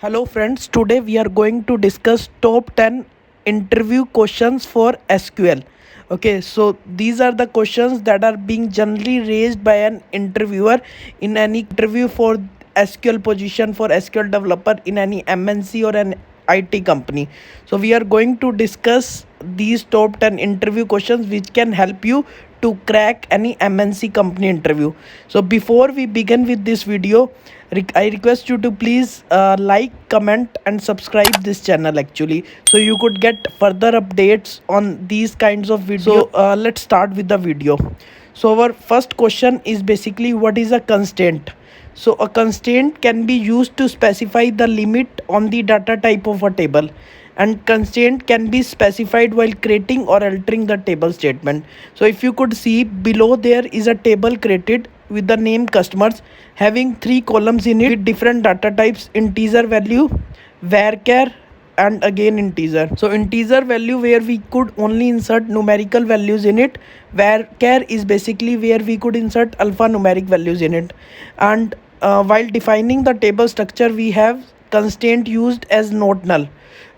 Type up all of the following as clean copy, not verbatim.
Hello friends, today we are going to discuss top 10 interview questions for SQL. Okay, so these are the questions that are being generally raised by an interviewer in any interview for SQL position for SQL developer in any MNC or an IT company. So we are going to discuss these top 10 interview questions which can help you to crack any MNC company interview. So before we begin with this video, I request you to please like, comment and subscribe this channel actually, so you could get further updates on these kinds of videos. So let's start with the video. So our first question is basically, what is a constraint? So a constraint can be used to specify the limit on the data type of a table, and constraint can be specified while creating or altering the table statement. So if you could see below, there is a table created with the name customers having 3 columns in it with different data types: integer value, varchar and again integer. So integer value where we could only insert numerical values in it, varchar is basically where we could insert alphanumeric values in it. And while defining the table structure, we have constraint used as not null.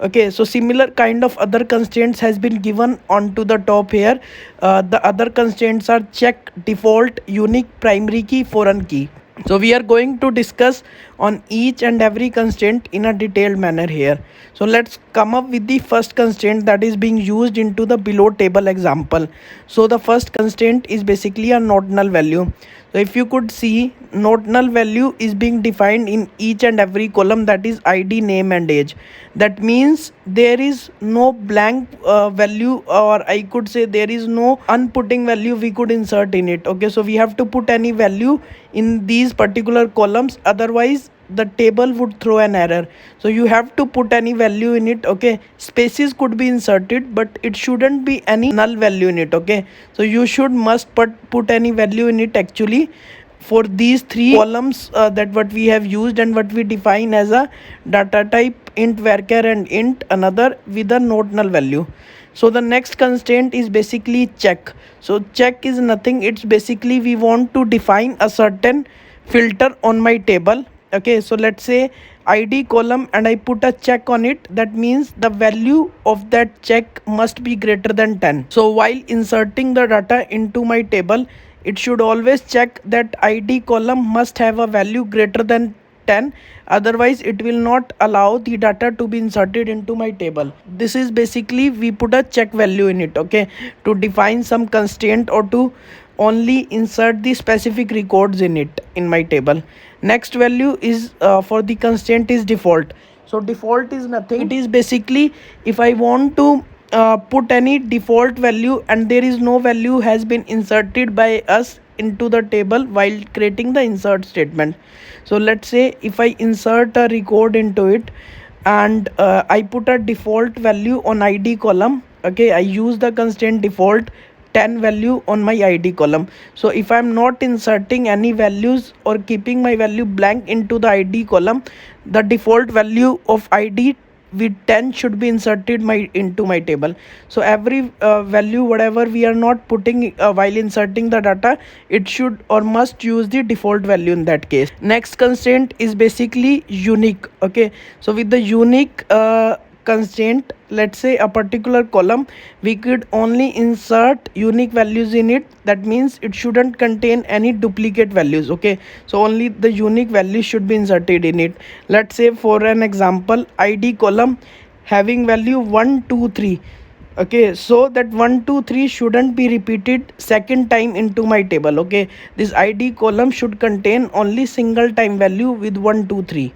Okay, so similar kind of other constraints has been given onto the top here. The other constraints are check, default, unique, primary key, foreign key. So we are going to discuss on each and every constraint in a detailed manner here. So let's come up with the first constraint that is being used into the below table example. So the first constraint is basically a not null value. So if you could see, not null value is being defined in each and every column, that is ID, name and age. That means there is no blank value, or I could say there is no unputting value we could insert in it. Okay, so we have to put any value in these particular columns, otherwise the table would throw an error. So you have to put any value in it. Okay, spaces could be inserted, but it shouldn't be any null value in it. Okay, so you must put any value in it actually for these 3 columns that what we have used and what we define as a data type int, varchar and int another with a not null value. So the next constraint is basically check. So check is nothing, it's basically we want to define a certain filter on my table. Okay, so let's say ID column and I put a check on it. That means the value of that check must be greater than 10. So while inserting the data into my table, it should always check that ID column must have a value greater than 10, otherwise it will not allow the data to be inserted into my table. This is basically we put a check value in it, okay, to define some constraint or to only insert the specific records in it in my table. Next value is for the constraint is default. So default is nothing, it is basically if I want to put any default value and there is no value has been inserted by us into the table while creating the insert statement. So let's say if I insert a record into it and I put a default value on ID column. Okay, I use the constraint default 10 value on my ID column. So if I'm not inserting any values or keeping my value blank into the ID column, the default value of ID with 10 should be inserted into my table. So every value whatever we are not putting while inserting the data, it should or must use the default value in that case. Next constraint is basically unique. Okay, so with the unique constraint, let's say a particular column, we could only insert unique values in it. That means it shouldn't contain any duplicate values. Okay, so only the unique values should be inserted in it. Let's say for an example, ID column having value 1 2 3. Okay, so that 1 2 3 shouldn't be repeated second time into my table. Okay, this ID column should contain only single time value with 1 2 3.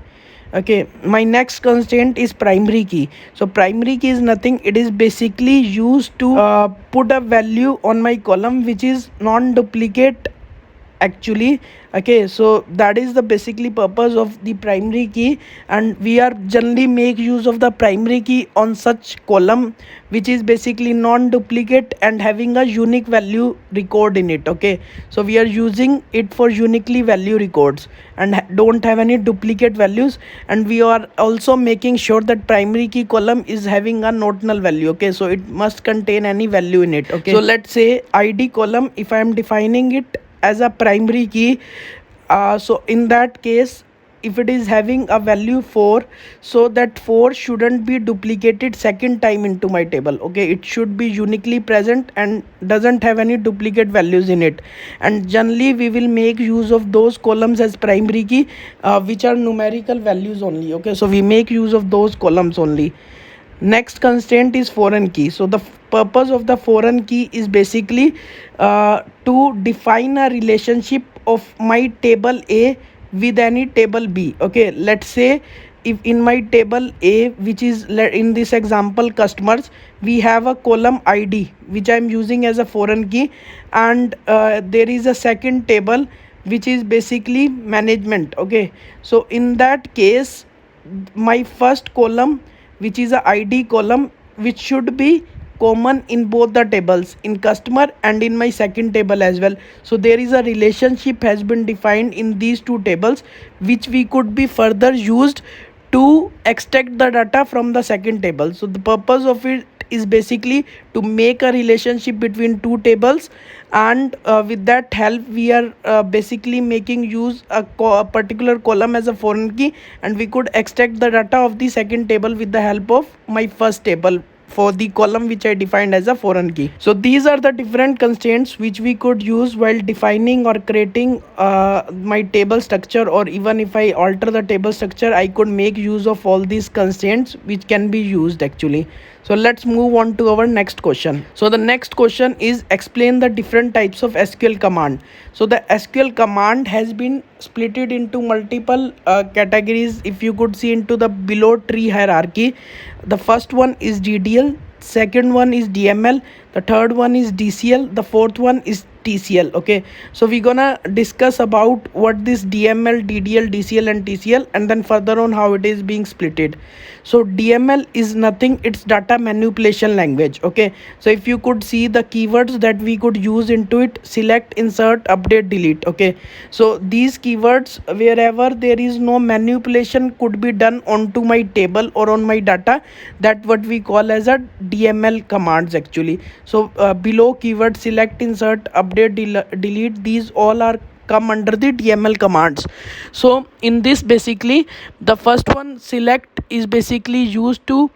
Okay, my next constraint is primary key. So primary key is nothing, it is basically used to put a value on my column which is non-duplicate actually. Okay, so that is the basically purpose of the primary key, and we are generally make use of the primary key on such column which is basically non-duplicate and having a unique value record in it. Okay, so we are using it for uniquely value records and don't have any duplicate values, and we are also making sure that primary key column is having a not null value. Okay, so it must contain any value in it. Okay, so let's say ID column, if I am defining it as a primary key, so in that case if it is having a value 4, so that 4 shouldn't be duplicated second time into my table. Okay, it should be uniquely present and doesn't have any duplicate values in it. And generally we will make use of those columns as primary key, which are numerical values only. Okay, so we make use of those columns only. Next constraint is foreign key. So the purpose of the foreign key is basically to define a relationship of my table A with any table B. Okay, let's say if in my table A, which is in this example customers, we have a column ID which I am using as a foreign key, and there is a second table which is basically management. Okay, so in that case my first column, which is a ID column, which should be common in both the tables, in customer and in my second table as well. So there is a relationship has been defined in these two tables, which we could be further used to extract the data from the second table. So the purpose of it is basically to make a relationship between two tables, and with that help we are basically making use a particular column as a foreign key, and we could extract the data of the second table with the help of my first table for the column which I defined as a foreign key. So these are the different constraints which we could use while defining or creating my table structure, or even if I alter the table structure, I could make use of all these constraints which can be used actually. So let's move on to our next question. So the next question is explain the different types of SQL command. So the SQL command has been splitted into multiple categories. If you could see into the below tree hierarchy, the first one is DDL, second one is DML, the third one is DCL, the fourth one is TCL. Okay, so we're gonna discuss about what this DML, DDL, DCL and TCL, and then further on how it is being splitted. So DML is nothing, it's data manipulation language. Okay, so if you could see the keywords that we could use into it: select, insert, update, delete. Okay, so these keywords, wherever there is no manipulation could be done onto my table or on my data, that what we call as a DML commands actually. So below keyword select, insert, update, delete, these all are come under the DML commands. So in this basically the first one, select, is basically used to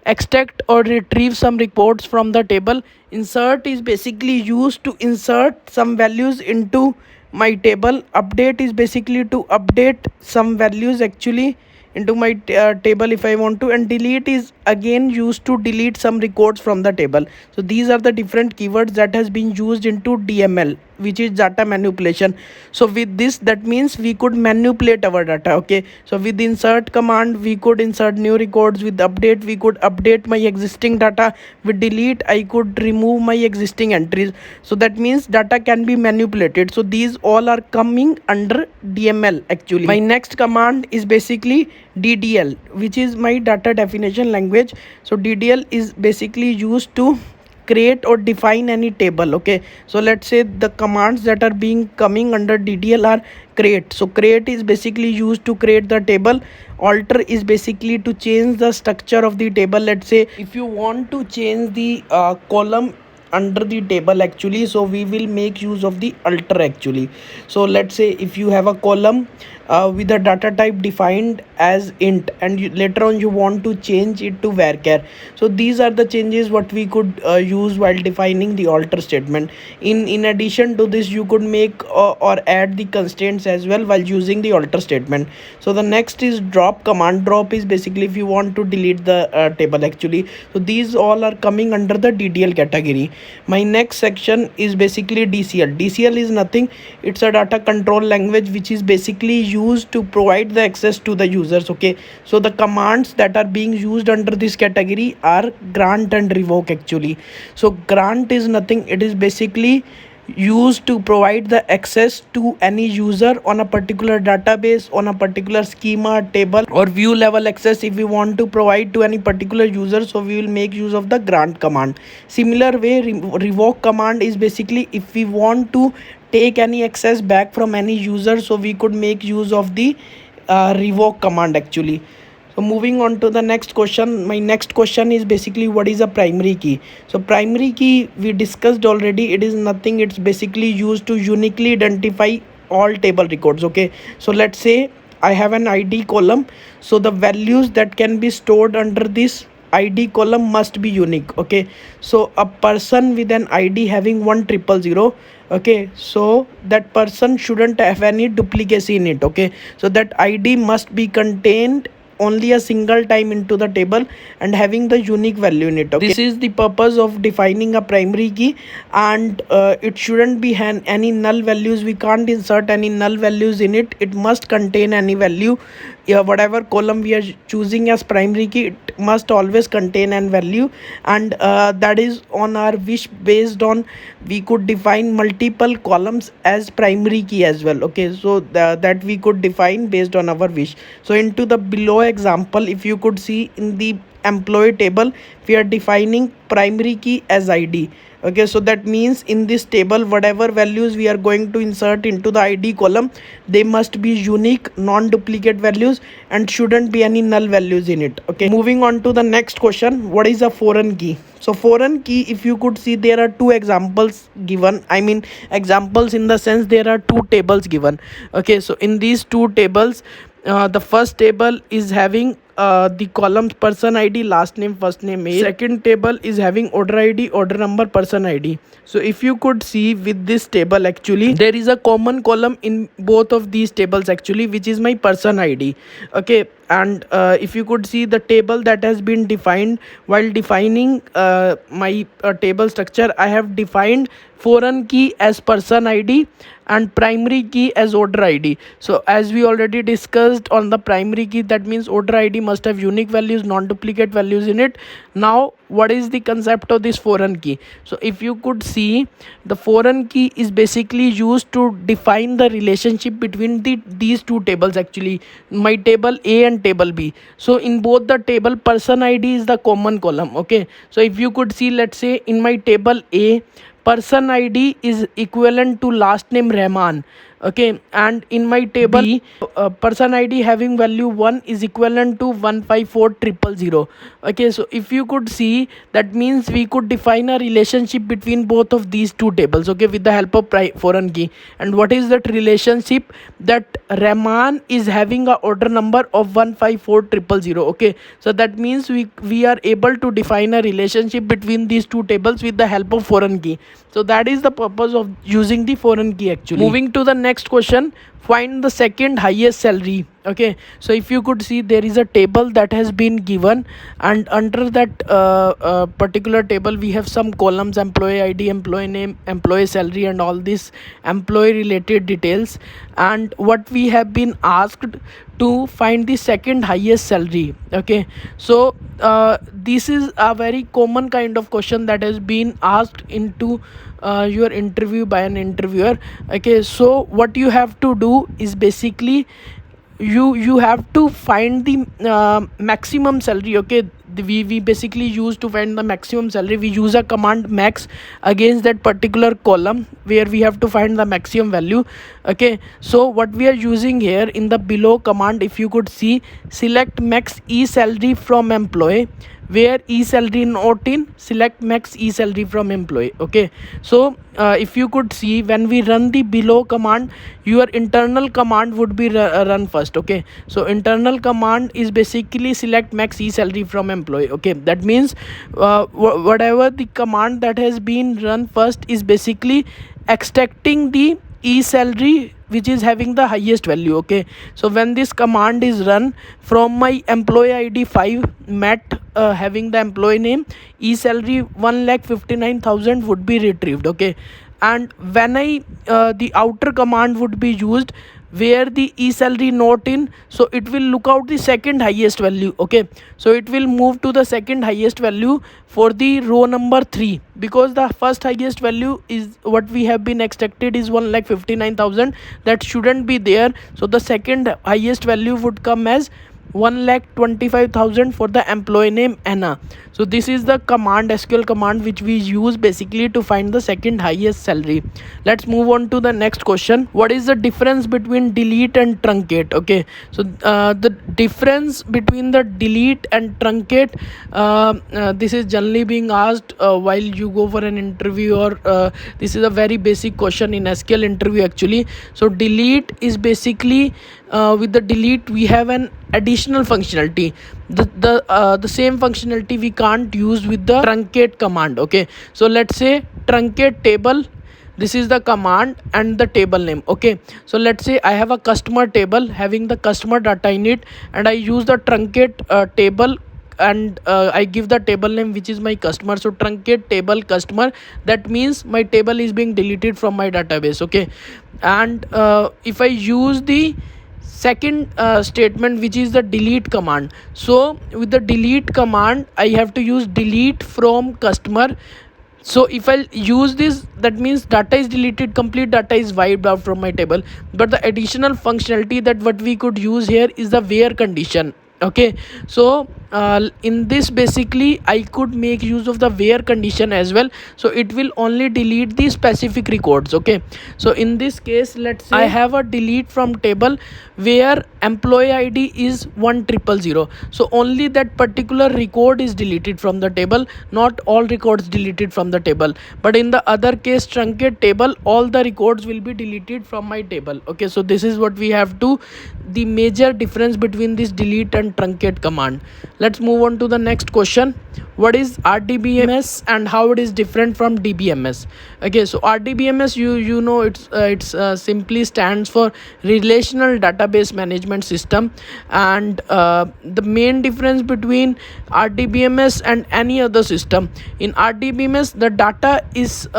extract or retrieve some reports from the table. Insert is basically used to insert some values into my table. Update is basically to update some values actually into my table if I want to, and delete is again used to delete some records from the table. So these are the different keywords that has been used into DML, which is data manipulation. So with this, that means we could manipulate our data. Okay, so with insert command we could insert new records, with update we could update my existing data, with delete I could remove my existing entries. So that means data can be manipulated. So these all are coming under DML actually. My next command is basically DDL, which is my data definition language. So DDL is basically used to create or define any table. Okay, so let's say the commands that are being coming under DDL are create. So create is basically used to create the table. Alter is basically to change the structure of the table. Let's say if you want to change the column under the table actually, so we will make use of the alter actually. So let's say if you have a column with a data type defined as int, and later on you want to change it to varchar, so these are the changes what we could use while defining the alter statement. In addition to this, you could make or add the constraints as well while using the alter statement. So the next is drop command. Drop is basically if you want to delete the table actually. So these all are coming under the DDL category. My next section is basically DCL. DCL is nothing, it's a data control language which is basically used to provide the access to the users. Okay, so the commands that are being used under this category are grant and revoke actually. So grant is nothing, it is basically used to provide the access to any user on a particular database, on a particular schema, table or view level access. If we want to provide to any particular user, so we will make use of the grant command. Similar way, revoke command is basically if we want to take any access back from any user, so we could make use of the revoke command actually. So moving on to the next question, my next question is basically what is a primary key. So primary key we discussed already, it is nothing, it's basically used to uniquely identify all table records. Okay, so let's say I have an ID column, so the values that can be stored under this ID column must be unique. Okay, so a person with an ID having 1000, okay, so that person shouldn't have any duplicacy in it. Okay, so that ID must be contained only a single time into the table and having the unique value in it. Okay, this is the purpose of defining a primary key, and it shouldn't be any null values. We can't insert any null values in it. It must contain any value. Whatever column we are choosing as primary key, it must always contain an value, and that is on our wish. Based on, we could define multiple columns as primary key as well. Okay, so that we could define based on our wish. So into the below example, if you could see in the employee table, we are defining primary key as ID. Okay, so that means in this table, whatever values we are going to insert into the ID column, they must be unique, non-duplicate values, and shouldn't be any null values in it. Okay, moving on to the next question, what is a foreign key? So foreign key, if you could see, there are two examples given. I mean, examples in the sense there are two tables given. Okay, so in these two tables, the first table is having the columns person ID, last name, first name, age. Second table is having order ID, order number, person ID. So if you could see with this table, actually there is a common column in both of these tables actually, which is my person ID. Okay, and if you could see the table that has been defined while defining my table structure, I have defined foreign key as person ID and primary key as order ID. So as we already discussed on the primary key, that means order ID must have unique values, non-duplicate values in it. Now what is the concept of this foreign key? So if you could see, the foreign key is basically used to define the relationship between these two tables, actually my table A and table B. So in both the table, person ID is the common column. Okay, so if you could see, let's say in my table A, person ID is equivalent to last name Rahman. Okay, and in my table B, person ID having value 1 is equivalent to 154000. Okay, so if you could see, that means we could define a relationship between both of these two tables, okay, with the help of foreign key. And what is that relationship? That Rahman is having a order number of 154000. Okay, so that means we are able to define a relationship between these two tables with the help of foreign key. So that is the purpose of using the foreign key actually. Moving to the next question, find the second highest salary. Okay, so if you could see, there is a table that has been given, and under that particular table we have some columns: employee ID, employee name, employee salary, and all these employee related details. And what we have been asked to find the second highest salary. Okay, so this is a very common kind of question that has been asked into your interview by an interviewer. Okay, so what you have to do is basically you have to find the maximum salary. Okay, we basically use to find the maximum salary, we use a command max against that particular column where we have to find the maximum value. Okay, so what we are using here in the below command, if you could see, select max e salary from employee, where e salary not in, select max e salary from employee. Okay, so if you could see, when we run the below command, your internal command would be run first. Okay, so internal command is basically select max e salary from employee. Okay, that means whatever the command that has been run first is basically extracting the e salary which is having the highest value. Okay, so when this command is run, from my employee ID 5 met having the employee name, e salary 1,59,000 would be retrieved. Okay, and when I the outer command would be used where the e salary not in, so it will look out the second highest value. Okay, so it will move to the second highest value for the row number 3, because the first highest value is what we have been extracted is 1,59,000, that shouldn't be there. So the second highest value would come as 1,25,000 for the employee name Anna. So this is the command, SQL command, which we use basically to find the second highest salary. Let's move on to the next question. What is the difference between delete and truncate? Okay, so the difference between the delete and truncate, this is generally being asked while you go for an interview, or this is a very basic question in SQL interview actually. So delete is basically, with the delete we have an additional functionality. The same functionality we can't use with the truncate command. Okay, so let's say truncate table, this is the command and the table name. Okay, so let's say I have a customer table having the customer data in it, and I use the truncate table, and I give the table name which is my customer. So truncate table customer, that means my table is being deleted from my database. Okay, and if I use the second statement, which is the delete command, so with the delete command I have to use delete from customer. So if I use this, that means data is deleted, complete data is wiped out from my table. But the additional functionality that what we could use here is the where condition. Okay, so in this basically I could make use of the where condition as well, so it will only delete the specific records. Okay, so in this case, let's say I have a delete from table where employee ID is 1000, so only that particular record is deleted from the table, not all records deleted from the table. But in the other case, truncate table, all the records will be deleted from my table. Okay, so this is what we have to, the major difference between this delete and truncate command. Let's move on to the next question. What is RDBMS and how it is different from DBMS? Okay, so RDBMS, you know, it's simply stands for relational database management system, and the main difference between RDBMS and any other system, in RDBMS the data is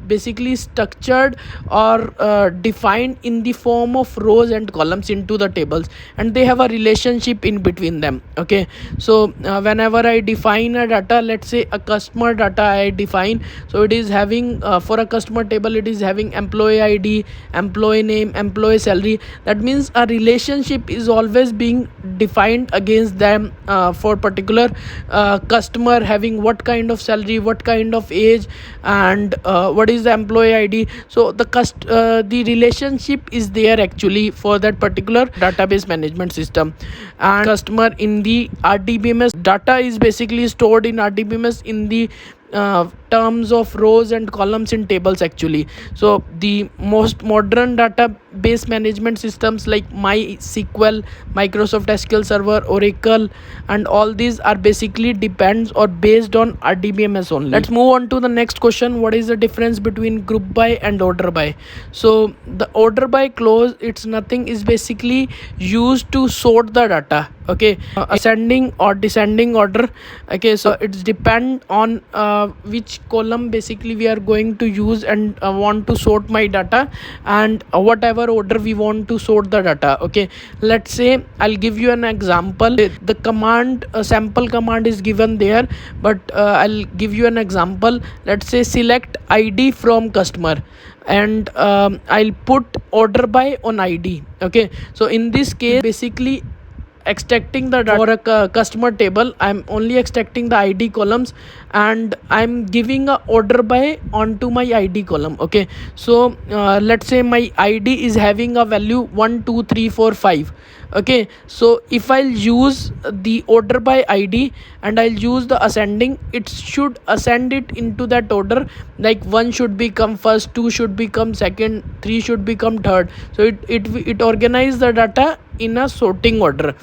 basically structured or defined in the form of rows and columns into the tables, and they have a relationship in between them. Okay, so whenever I define a data, let's say a customer data I define, so it is having for a customer table, it is having employee ID, employee name, employee salary. That means a relationship is always being defined against them for particular customer having what kind of salary, what kind of age, and what is the employee ID. So the relationship is there actually for that particular database management system. And customer in the RDBMS, data is basically stored in RDBMS in the terms of rows and columns in tables actually. So the most modern database management systems like mysql, Microsoft SQL Server, Oracle, and all these are basically depends or based on RDBMS only. Let's move on to the next question. What is the difference between group by and order by? So the order by clause, it's nothing, is basically used to sort the data. Okay, ascending or descending order. Okay, so it's depend on which column basically we are going to use and want to sort my data, and whatever order we want to sort the data. Okay, let's say I'll give you an example. The command, sample command is given there, but I'll give you an example. Let's say select ID from customer, and I'll put order by on ID. Okay, so in this case basically extracting the data for a customer table, I'm only extracting the ID columns, and I'm giving a order by onto my ID column. Okay, so let's say my ID is having a value 1 2 3 4 5. Okay, so if I'll use the order by ID and I'll use the ascending, it should ascend it into that order, like 1 should become first, 2 should become second, 3 should become third. So it organizes the data in a sorting order.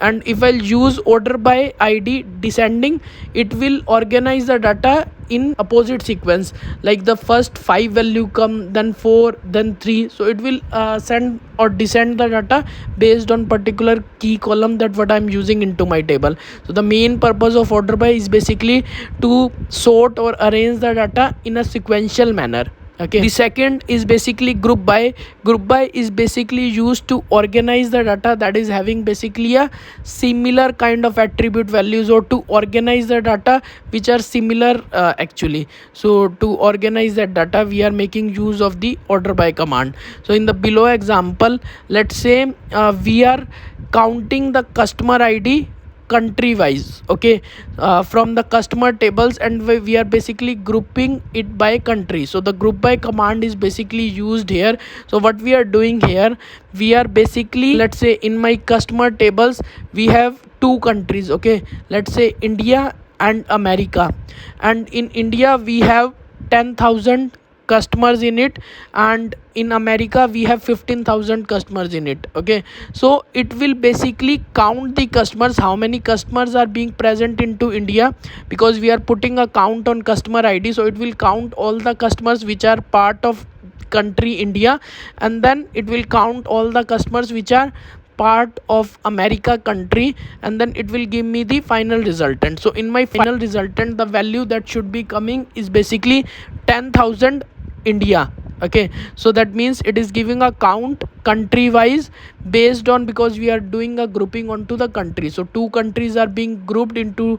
And if I'll use order by ID descending, it will organize the data in opposite sequence, like the first 5 value come, then 4, then 3. So it will send or descend the data based on particular key column that what I'm using into my table. So the main purpose of order by is basically to sort or arrange the data in a sequential manner. Okay, the second is basically group by. Group by is basically used to organize the data that is having basically a similar kind of attribute values, or to organize the data which are similar actually. So to organize that data we are making use of the order by command. So in the below example, let's say we are counting the customer ID country wise. Okay, from the customer tables, and we are basically grouping it by country. So the group by command is basically used here. So what we are doing here, we are basically, let's say in my customer tables we have two countries. Okay, let's say India and America, and in India we have 10,000 customers in it, and in America we have 15,000 customers in it. Okay, so it will basically count the customers, how many customers are being present into India, because we are putting a count on customer ID. So it will count all the customers which are part of country India, and then it will count all the customers which are part of America country, and then it will give me the final resultant. So in my final resultant, the value that should be coming is basically 10,000 India. Okay, so that means it is giving a count country wise based on, because we are doing a grouping onto the country. So two countries are being grouped into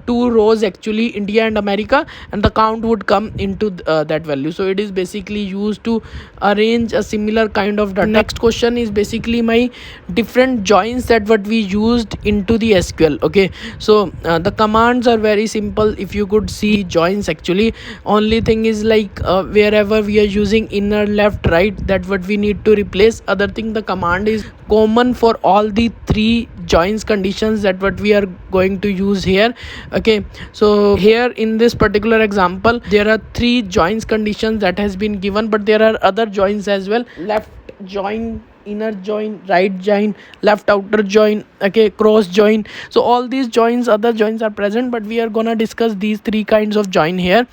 two rows actually, India and America, and the count would come into that value. So it is basically used to arrange a similar kind of data. Next question is basically my different joins that what we used into the SQL. Okay, so the commands are very simple. If you could see joins actually, only thing is like wherever we are using inner, left, right, that what we need to replace. Other thing, the command is common for all the three joins conditions that what we are going to use here. Okay, so here in this particular example there are three joins conditions that has been given, but there are other joins as well: left join, inner join, right join, left outer join, okay, cross join. So all these joins, other joins are present, but we are gonna discuss these three kinds of join here,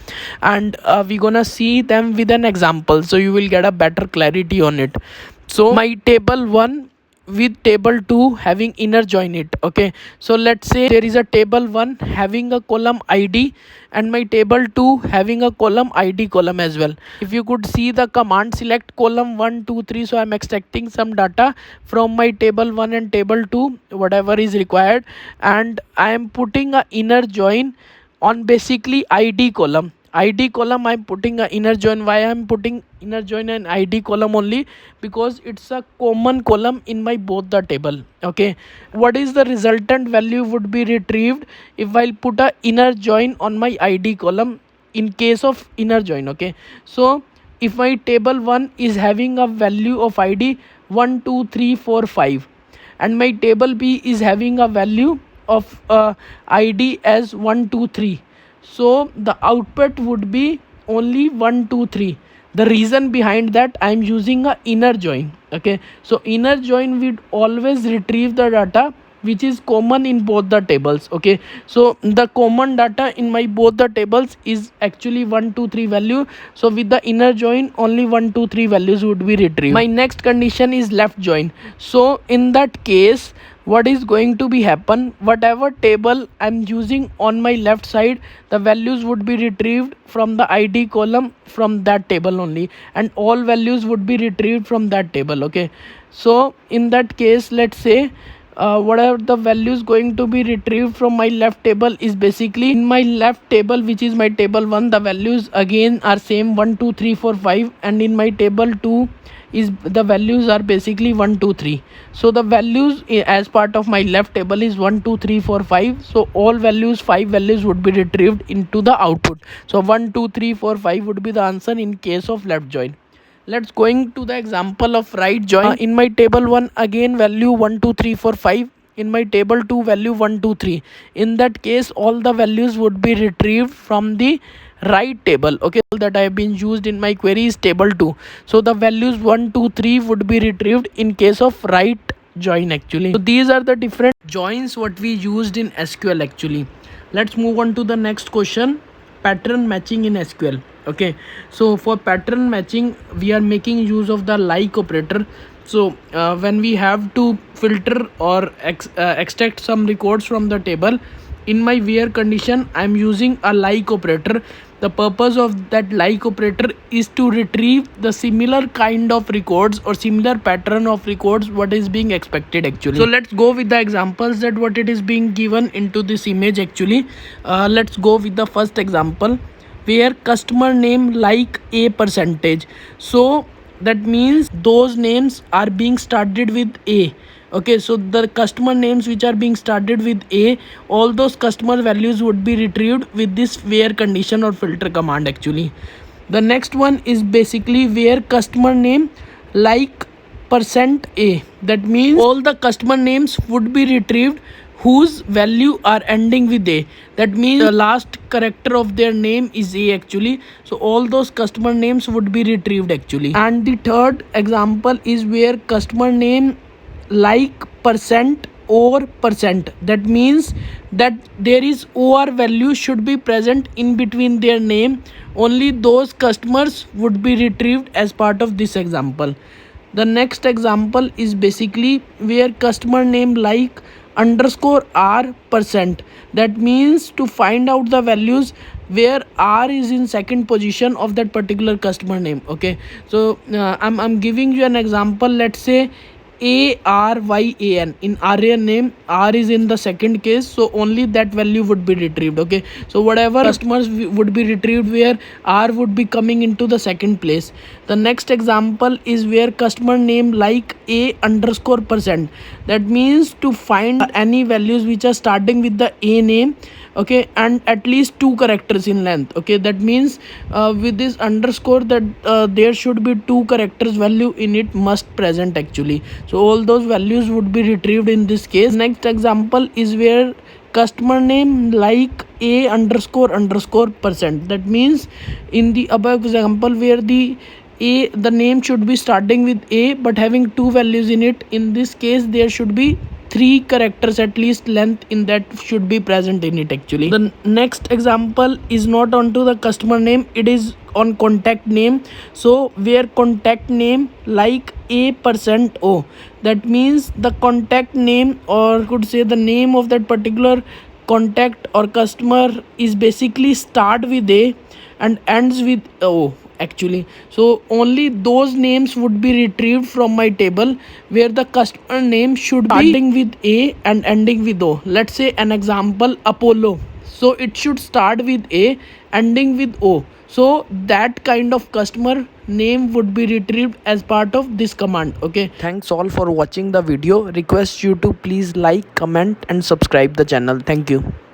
and we're gonna see them with an example, so you will get a better clarity on it. So my table 1 with table 2 having inner join it. Okay, so let's say there is a table 1 having a column ID, and my table 2 having a column ID column as well. If you could see the command, select column 1 2 3. So I'm extracting some data from my table 1 and table 2, whatever is required, and I am putting a inner join on basically ID column. I'm putting a inner join. Why I'm putting inner join and ID column? Only because it's a common column in my both the table. Okay, what is the resultant value would be retrieved if I'll put a inner join on my ID column in case of inner join. Okay, so if my table 1 is having a value of ID 1 2 3 4 5, and my table B is having a value of ID as 1 2 3, so the output would be only 1 2 3. The reason behind that, I am using a inner join. Okay, so inner join would always retrieve the data which is common in both the tables. Okay, so the common data in my both the tables is actually 1 2 3 value. So with the inner join, only 1 2 3 values would be retrieved. My next condition is left join. So in that case, what is going to be happen, whatever table I'm using on my left side, the values would be retrieved from the ID column from that table only, and all values would be retrieved from that table. Okay, so in that case, let's say whatever the values going to be retrieved from my left table is basically in my left table, which is my table 1, the values again are same 1 2 3 4 5, and in my table 2 is the values are basically 1 2 3. So the values as part of my left table is 1 2 3 4 5. So all values, 5 values would be retrieved into the output. So 1 2 3 4 5 would be the answer in case of left join. Let's going to the example of right join. In my table 1, again value 1 2 3 4 5. In my table 2, value 1 2 3. In that case, all the values would be retrieved from the right table. Okay, that I have been used in my query is table 2. So the values 1 2 3 would be retrieved in case of right join actually. So these are the different joins what we used in SQL actually. Let's move on to the next question, pattern matching in SQL. Okay, so for pattern matching we are making use of the like operator. So when we have to filter or extract some records from the table, in my where condition I am using a like operator, The purpose of that like operator is to retrieve the similar kind of records or similar pattern of records what is being expected actually. So let's go with the examples that what it is being given into this image actually. Let's go with the first example where customer name like a percentage. So that means those names are being started with a. Okay, so the customer names which are being started with a, all those customer values would be retrieved with this where condition or filter command actually. The next one is basically where customer name like percent a. That means all the customer names would be retrieved whose value are ending with a. That means the last character of their name is a actually. So all those customer names would be retrieved actually. And the third example is where customer name like percent or percent. That means that there is or value should be present in between their name. Only those customers would be retrieved as part of this example. The next example is basically where customer name like underscore r percent. That means to find out the values where r is in second position of that particular customer name. Okay, so I'm giving you an example. Let's say ARYAN. In RYAN name, R is in the second case, so only that value would be retrieved. Okay, so whatever customers would be retrieved where R would be coming into the second place. The next example is where customer name like A underscore percent. That means to find any values which are starting with the A name, okay, and at least 2 characters in length. Okay, that means with this underscore that there should be 2 characters value in it must present actually. So all those values would be retrieved in this case. Next example is where customer name like a underscore percent. That means in the above example where the name should be starting with a but having 2 values in it. In this case there should be 3 characters at least length in that should be present in it actually. The next example is not onto the customer name, it is on contact name. So where contact name like a percent o. That means the contact name, or could say the name of that particular contact or customer, is basically start with a and ends with o actually. So only those names would be retrieved from my table where the customer name should be starting with a and ending with o. Let's say an example, Apollo. So it should start with a ending with o. So that kind of customer name would be retrieved as part of this command. Okay, thanks all for watching the video. Request you to please like, comment and subscribe the channel. Thank you.